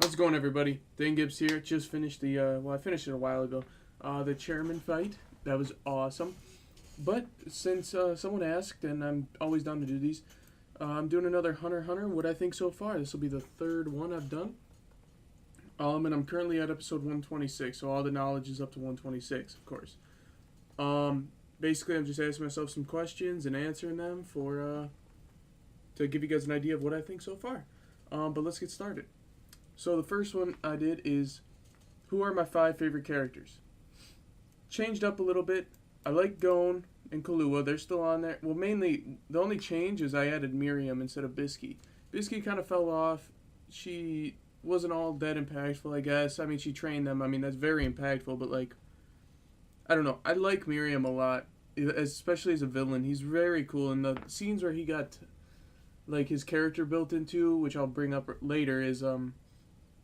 How's it going, everybody? Dan Gibbs here. Just finished I finished it a while ago. The chairman fight. That was awesome. But since someone asked, and I'm always down to do these, I'm doing another Hunter x Hunter. What I think so far. This will be the third one I've done. And I'm currently at episode 126, so all the knowledge is up to 126, of course. Basically, I'm just asking myself some questions and answering them to give you guys an idea of what I think so far. But let's get started. So the first one I did is, who are my 5 favorite characters? Changed up a little bit. I like Gon and Kahlua. They're still on there. Well, mainly, the only change is I added Miriam instead of Bisky. Bisky kind of fell off. She wasn't all that impactful, I guess. I mean, she trained them. I mean, that's very impactful, but, like, I don't know. I like Miriam a lot, especially as a villain. He's very cool. And the scenes where he got, like, his character built into, which I'll bring up later,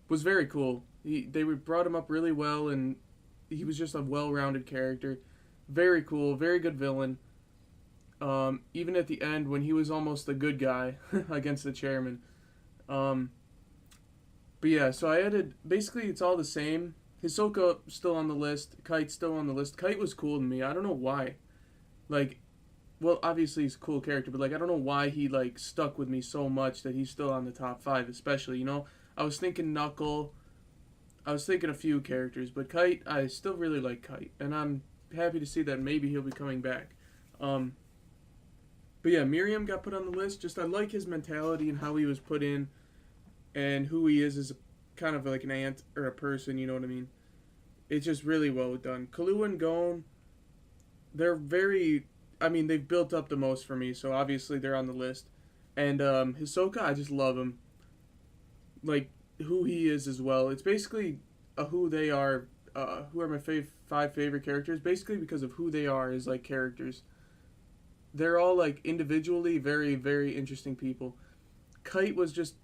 was very cool. They brought him up really well, and he was just a well-rounded character. Very cool, very good villain. Even at the end, when he was almost the good guy against the chairman. But yeah, so I added, basically it's all the same. Hisoka still on the list. Kite's still on the list. Kite was cool to me. I don't know why. Like, well, obviously he's a cool character, but, like, I don't know why he, like, stuck with me so much that he's still on the top 5, especially, you know? I was thinking Knuckle. I was thinking a few characters, but Kite, I still really like Kite, and I'm happy to see that maybe he'll be coming back. But yeah, Miriam got put on the list. Just I like his mentality and how he was put in, and who he is as kind of like an ant or a person. You know what I mean? It's just really well done. Kahlua and Gon, they're very. I mean, they've built up the most for me, so obviously they're on the list. And Hisoka, I just love him. Like, who he is as well. It's basically who they are, who are my 5 favorite characters, basically because of who they are as, like, characters. They're all, like, individually very, very interesting people. Kite was just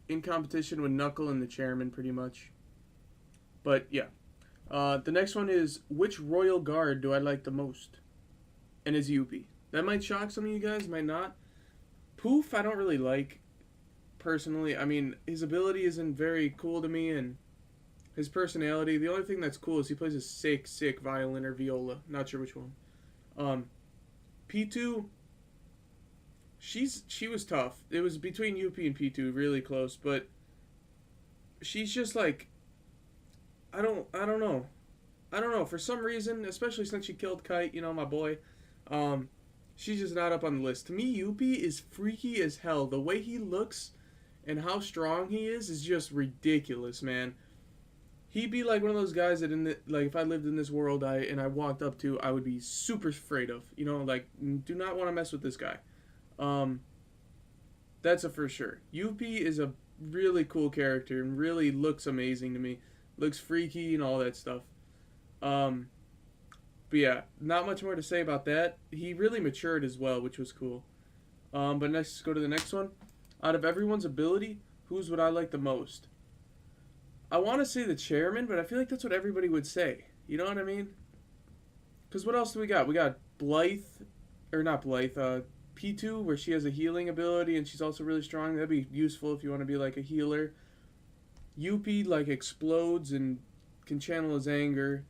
in competition with Knuckle and the chairman, pretty much. But, yeah. The next one is, which royal guard do I like the most? And it's Yuppie. That might shock some of you guys, might not. Poof, I don't really like. Personally, I mean, his ability isn't very cool to me, and his personality, the only thing that's cool is he plays a sick violin or viola. Not sure which one. P2, she was tough. It was between Yuppie and P2, really close, but she's just like, I don't know. For some reason, especially since she killed Kite, you know, my boy, she's just not up on the list. To me, Yuppie is freaky as hell. The way he looks and how strong he is just ridiculous, man. He'd be like one of those guys that like, if I lived in this world and I walked up to, I would be super afraid of. You know, like, do not want to mess with this guy. That's a for sure. Yuppie is a really cool character and really looks amazing to me. Looks freaky and all that stuff. But yeah, not much more to say about that. He really matured as well, which was cool. But let's go to the next one. Out of everyone's ability, whose would I like the most? I want to say the chairman, but I feel like that's what everybody would say. You know what I mean? Because what else do we got? We got Blythe, or not Blythe, P2, where she has a healing ability and she's also really strong. That'd be useful if you want to be like a healer. Yuppie, like, explodes and can channel his anger.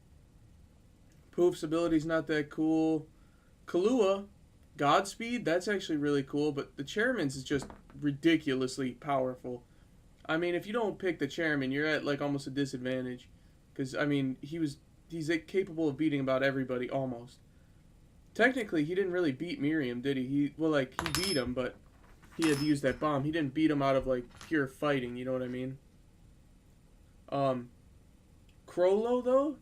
Poof's ability's not that cool. Kahlua, Godspeed, that's actually really cool, but the chairman's is just ridiculously powerful. I mean, if you don't pick the chairman, you're at, like, almost a disadvantage. Because, I mean, he's capable of beating about everybody, almost. Technically, he didn't really beat Miriam, did he? He beat him, but he had to use that bomb. He didn't beat him out of, like, pure fighting, you know what I mean? Crollo, though?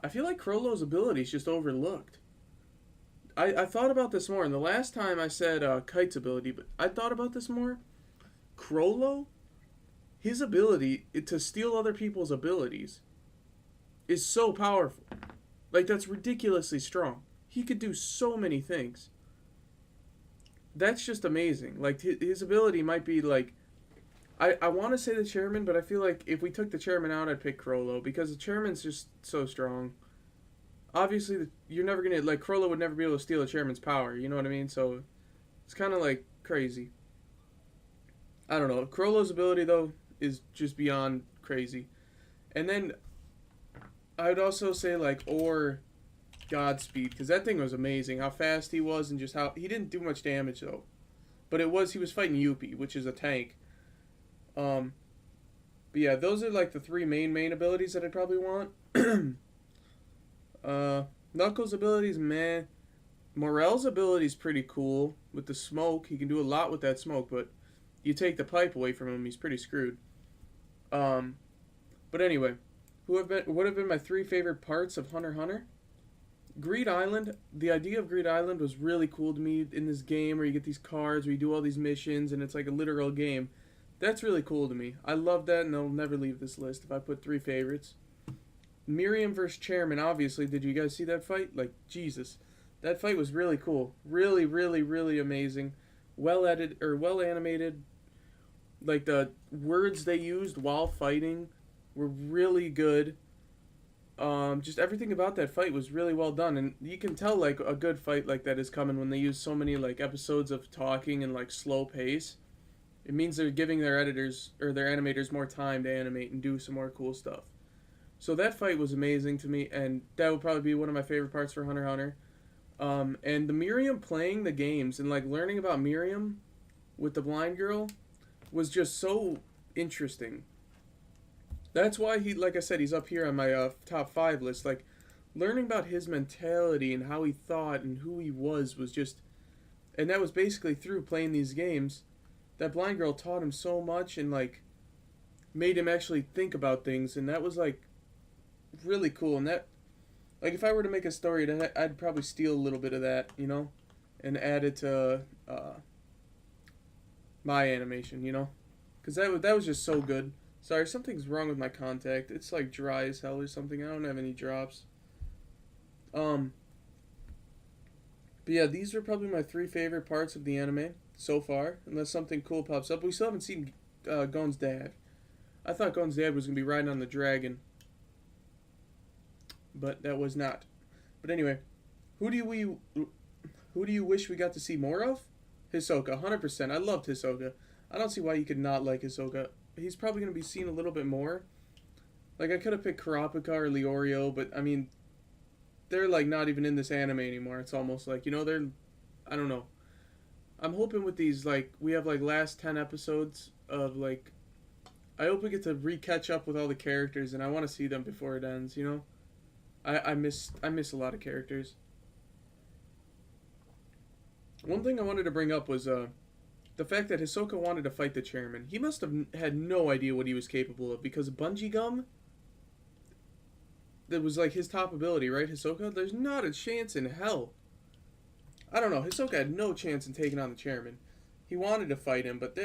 I feel like Crollo's ability is just overlooked. I thought about this more, and the last time I said Kite's ability, but I thought about this more. Crollo, his ability to steal other people's abilities is so powerful. Like, that's ridiculously strong. He could do so many things. That's just amazing. Like, his ability might be, like, I want to say the chairman, but I feel like if we took the chairman out, I'd pick Crollo, because the chairman's just so strong. Obviously, you're never going to, like, Crollo would never be able to steal a chairman's power, you know what I mean? So, it's kind of, like, crazy. I don't know. Crollo's ability, though, is just beyond crazy. And then I would also say like or Godspeed, because that thing was amazing. How fast he was and just how he didn't do much damage though. But he was fighting Yuppie, which is a tank. Um, but yeah, those are like the three main abilities that I'd probably want. Knuckles' abilities, meh. Morel's ability is pretty cool with the smoke. He can do a lot with that smoke, but you take the pipe away from him, he's pretty screwed. But anyway, would have been my three favorite parts of Hunter x Hunter? Greed Island. The idea of Greed Island was really cool to me in this game where you get these cards, where you do all these missions, and it's like a literal game. That's really cool to me. I love that, and I'll never leave this list if I put three favorites. Miriam versus Chairman, obviously. Did you guys see that fight? Like, Jesus. That fight was really cool. Really, really, really amazing. Well edited, or well animated. Like, the words they used while fighting were really good. Just everything about that fight was really well done, and you can tell like a good fight like that is coming when they use so many like episodes of talking and like slow pace. It means they're giving their editors or their animators more time to animate and do some more cool stuff. So that fight was amazing to me, and that would probably be one of my favorite parts for Hunter x Hunter. And the Miriam playing the games and like learning about Miriam with the blind girl was just so interesting. That's why like I said, he's up here on my top 5 list. Like, learning about his mentality and how he thought and who he was just, and that was basically through playing these games. That blind girl taught him so much and like made him actually think about things, and that was like really cool. And that, like, if I were to make a story, I'd probably steal a little bit of that, you know, and add it to my animation, you know, because that was just so good. Sorry, something's wrong with my contact. It's like dry as hell or something. I don't have any drops. But yeah, these are probably my 3 favorite parts of the anime so far, unless something cool pops up. We still haven't seen Gon's dad. I thought Gon's dad was going to be riding on the dragon, but that was not. But anyway, who do you wish we got to see more of? Hisoka, 100%. I loved Hisoka. I don't see why you could not like Hisoka. He's probably going to be seen a little bit more. Like, I could have picked Kurapika or Leorio, but, I mean, they're, like, not even in this anime anymore. It's almost like, you know, I don't know. I'm hoping with these, like, we have, like, last 10 episodes of, like, I hope we get to re-catch up with all the characters, and I want to see them before it ends, you know? I miss a lot of characters. One thing I wanted to bring up was, the fact that Hisoka wanted to fight the chairman. He must have had no idea what he was capable of, because bungee gum, that was like his top ability, right, Hisoka? There's not a chance in hell. I don't know, Hisoka had no chance in taking on the chairman. He wanted to fight him, but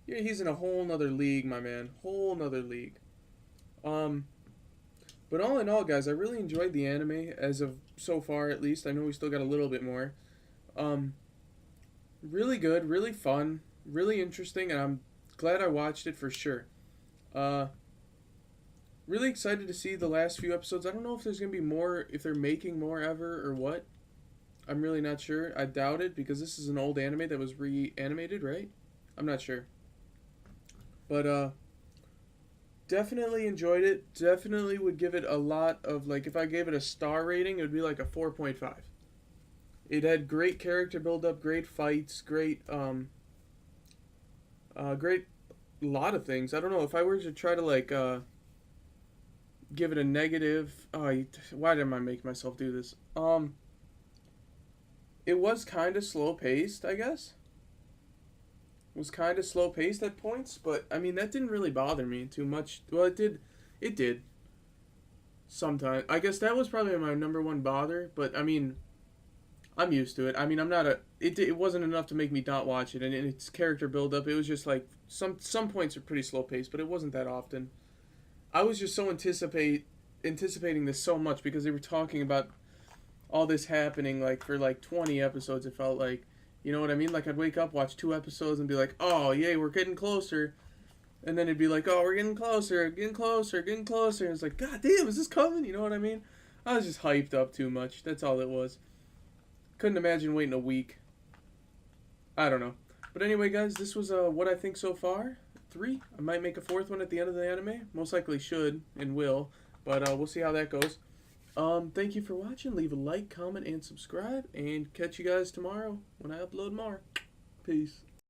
he's in a whole nother league, my man. Whole nother league. But all in all, guys, I really enjoyed the anime, as of so far at least. I know we still got a little bit more. Really good, really fun, really interesting, and I'm glad I watched it for sure. Really excited to see the last few episodes. I don't know if there's going to be more, if they're making more ever or what. I'm really not sure. I doubt it, because this is an old anime that was reanimated, right? I'm not sure. But, definitely enjoyed it. Definitely would give it a lot of, like, if I gave it a star rating, it would be like a 4.5. It had great character build-up, great fights, great lot of things. I don't know, if I were to try to, like, give it a negative... why did I make myself do this? It was kind of slow-paced, I guess. It was kind of slow-paced at points, but, I mean, that didn't really bother me too much. Well, it did. It did. Sometimes. I guess that was probably my number one bother, but, I mean... I'm used to it. I mean, I'm not it wasn't enough to make me not watch it, and its character build-up, it was just like, some points are pretty slow-paced, but it wasn't that often. I was just so anticipating this so much, because they were talking about all this happening, like, for, like, 20 episodes, it felt like. You know what I mean? Like, I'd wake up, watch 2 episodes, and be like, oh, yay, we're getting closer. And then it'd be like, oh, we're getting closer, getting closer, getting closer. And it's like, god damn, is this coming? You know what I mean? I was just hyped up too much. That's all it was. Couldn't imagine waiting a week. I don't know. But anyway, guys, this was what I think so far 3. I might make a 4th one at the end of the anime. Most likely should and will, but we'll see how that goes. Thank you for watching. Leave a like, comment, and subscribe, and catch you guys tomorrow when I upload more. Peace.